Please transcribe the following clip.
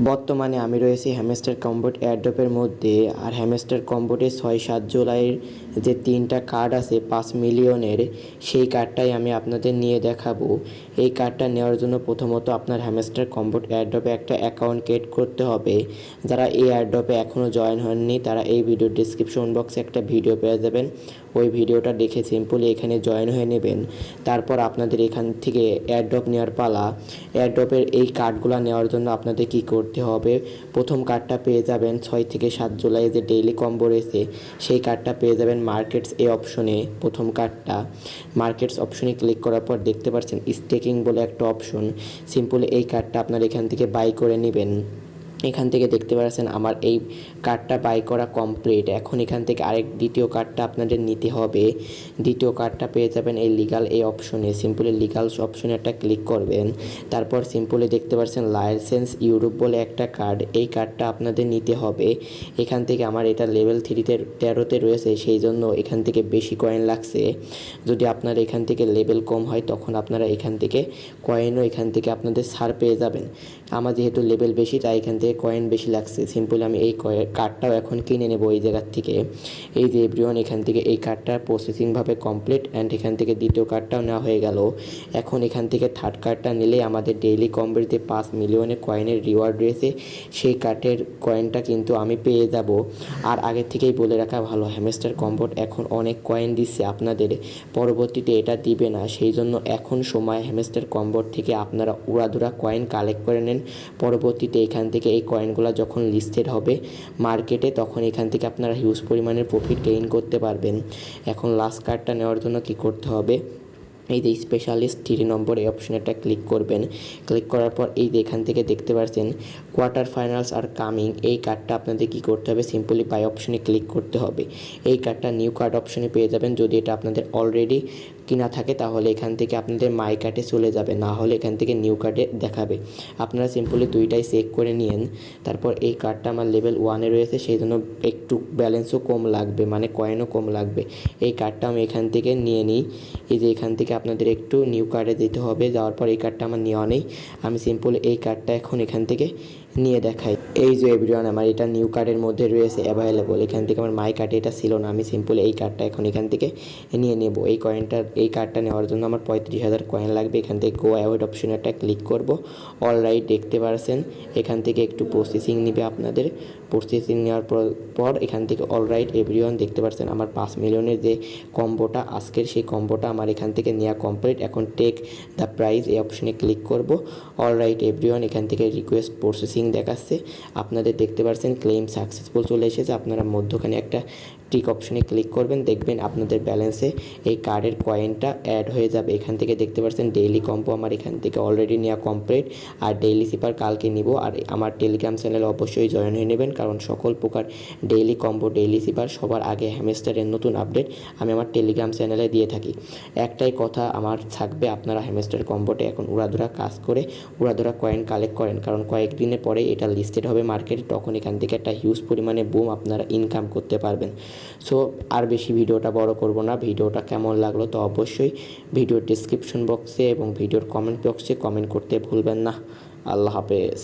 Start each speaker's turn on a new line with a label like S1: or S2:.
S1: বর্তমানে আমি রয়েছি হ্যামস্টার কম্বোট এয়ারড্রপের মধ্যে। আর হ্যামস্টার কম্বোটে 6-7 জুলাইয়ের যে 3টা কার্ড আছে 5 মিলিয়নের, সেই কার্ডটাই আমি আপনাদের নিয়ে দেখাবো। এই কার্ডটা নেওয়ার জন্য প্রথমত আপনার হ্যামস্টার কম্বোট এয়ারড্রপে একটা অ্যাকাউন্ট ক্রিয়েট করতে হবে। যারা এই এয়ারড্রপে এখনও জয়েন হননি তারা এই ভিডিওর ডিসক্রিপশন বক্সে একটা ভিডিও পেয়ে যাবেন, ওই ভিডিওটা দেখে সিম্পলি এখানে জয়েন হয়ে নেবেন। তারপর আপনাদের এখান থেকে এয়ারড্রপ নেওয়ার পালা। এয়ারড্রপের এই কার্ডগুলো নেওয়ার জন্য আপনাদের কী করতে হবে, প্রথম কার্ডটা পেয়ে যাবেন 6-7 জুলাই যে ডেইলি কম্বো রয়েছে, সেই কার্ডটা পেয়ে যাবেন মার্কেটস এই অপশনে। প্রথম কার্ডটা মার্কেটস অপশনে ক্লিক করার পর দেখতে পাচ্ছেন স্টেকিং বলে একটা অপশন। সিম্পলি এই কার্ডটা আপনারা এখান থেকে বাই করে নেবেন। এখান থেকে দেখতে পাচ্ছেন আমার এই কার্ডটা বাই করা কমপ্লিট। এখন এখান থেকে দ্বিতীয় কার্ডটা আপনাদের নিতে হবে। দ্বিতীয় কার্ডটা পেয়ে যাবেন এই লিগাল এই অপশনে। সিম্পলি লিগাল অপশনে একটা ক্লিক করবেন। তারপর সিম্পলি দেখতে পাচ্ছেন লাইসেন্স ইউরোপ বলে একটা কার্ড, এই কার্ডটা আপনাদের নিতে হবে। এখান থেকে আমার এটা লেভেল 13তে রয়েছে, সেই জন্য এখান থেকে বেশি কয়েন লাগছে। যদি আপনার এখান থেকে লেভেল কম হয় তখন আপনারা এখান থেকে কয়েনও এখান থেকে আপনাদের ছাড় পেয়ে যাবেন। আমার যেহেতু লেভেল বেশি তাই এখান থেকে কয়েন বেশি লাগছে। সিম্পলি আমি এই কার্ডটাও এখন কিনে নেব এই জায়গার থেকে। এই যে এভরিওয়ান, এখান থেকে এই কার্ডটা প্রসেসিংভাবে কমপ্লিট অ্যান্ড এখান থেকে দ্বিতীয় কার্ডটাও নেওয়া হয়ে গেল। এখন এখান থেকে থার্ড কার্ডটা নিলে আমাদের ডেইলি কম্বোর যে 5 মিলিয়নের কয়েনের রিওয়ার্ড রয়েছে সেই কার্ডের কয়েনটা কিন্তু আমি পেয়ে যাব। আর আগে থেকেই বলে রাখা ভালো, হ্যামস্টার কম্বোট এখন অনেক কয়েন দিচ্ছে আপনাদের, পরবর্তীতে এটা দিবে না। সেই জন্য এখন সময় হ্যামস্টার কম্বোট থেকে আপনারা উড়াধুরা কয়েন কালেক্ট করে নেন। পরবর্তীতে এখান থেকে এই কয়েনগুলো যখন লিস্টেড হবে মার্কেটে তখন এখান থেকে আপনারা হিউজ পরিমাণের প্রফিট গেইন করতে পারবেন। এখন লাস্ট কার্ডটা নেওয়ার জন্য কি করতে হবে, এই যে স্পেশালিস্ট 3 নম্বর এই অপশানটা ক্লিক করবেন। ক্লিক করার পর এই যে এখান থেকে দেখতে পাচ্ছেন কোয়ার্টার ফাইনালস আর কামিং, এই কার্ডটা আপনাদের কী করতে হবে, সিম্পলি বাই অপশনে ক্লিক করতে হবে। এই কার্ডটা নিউ কার্ড অপশনে পেয়ে যাবেন। যদি এটা আপনাদের অলরেডি কিনা থাকে তাহলে এখান থেকে আপনাদের মাই কার্ডে চলে যাবে, না হলে এখান থেকে নিউ কার্ডে দেখাবে। আপনারা সিম্পলি দুইটাই চেক করে নিন। তারপর এই কার্ডটা আমার লেভেল 1-এ রয়েছে, সেই জন্য একটু ব্যালেন্সও কম লাগবে, মানে কয়েনও কম লাগবে। এই কার্ডটা আমি এখান থেকে নিয়ে নিই। এই যে এখান থেকে আপনাদের একটু নিউ কার্ডে দিতে হবে। যাওয়ার পর এই কার্ডটা আমার নেওয়া নেই, আমি সিম্পলি এই কার্ডটা এখন এখান থেকে নিয়ে দেখাই। এই যে এভরিওয়ান, আমার এটা নিউ কার্ডের মধ্যে রয়েছে অ্যাভেলেবল। এখান থেকে আমার মাই কার্ডে এটা ছিল না, আমি সিম্পলি এই কার্ডটা এখন এখান থেকে নিয়ে নেব। এই কার্ডটা নেওয়ার জন্য আমার 35,000 কয়েন লাগবে। এখান থেকে গো অ্যাওয়েড অপশনে একটা ক্লিক করব। অলরাইট, দেখতে পারছেন এখান থেকে একটু প্রসেসিং নেবে আপনাদের। প্রসেসিং নেওয়ার পর এখান থেকে অলরাইট এভরিওয়ান, দেখতে পাচ্ছেন আমার 5 মিলিয়নের যে কম্বোটা আজকের, সেই কম্বোটা আমার এখান থেকে নেওয়া কমপ্লিট। এখন টেক দ্য প্রাইজ এই অপশনে ক্লিক করব। অলরাইট এভরিওয়ান, এখান থেকে রিকোয়েস্ট প্রসেসিং দেখাচ্ছে। আপনাদের দেখতে পাচ্ছেন ক্লেম সাকসেসফুল চলে এসেছে। আপনারা মধ্যখানে একটা টিক অপশনে ক্লিক করবেন, দেখবেন আপনাদের ব্যালেন্সে এই কার্ডের কয়েনটা অ্যাড হয়ে যাবে। এখান থেকে দেখতে পাচ্ছেন ডেইলি কম্বো আমার এখান থেকে অলরেডি নেওয়া কমপ্লিট। আর ডেইলি সিপার কালকে নিব। আর আমার টেলিগ্রাম চ্যানেলে অবশ্যই জয়েন হয়ে নেবেন, কারণ সকল প্রকার ডেইলি কম্বো ডেইলি সিপার সবার আগে হ্যামস্টারের নতুন আপডেট আমি আমার টেলিগ্রাম চ্যানেলে দিয়ে থাকি। একটাই কথা আমার থাকবে, আপনারা হ্যামস্টার কম্বোটে এখন উড়াধুরা কাজ করে উড়াধুরা কয়েন কালেক্ট করেন, কারণ কয়েকদিনের পরে এটা লিস্টেড হবে মার্কেটে, তখন এখান থেকে একটা হিউজ পরিমাণে বুম আপনারা ইনকাম করতে পারবেন। সো আর বেশি ভিডিওটা বড় করব না। ভিডিওটা কেমন লাগলো তো অবশ্যই ভিডিওর ডিসক্রিপশন বক্সে এবং ভিডিওর কমেন্ট বক্সে কমেন্ট করতে ভুলবেন না। আল্লাহ হাফেজ।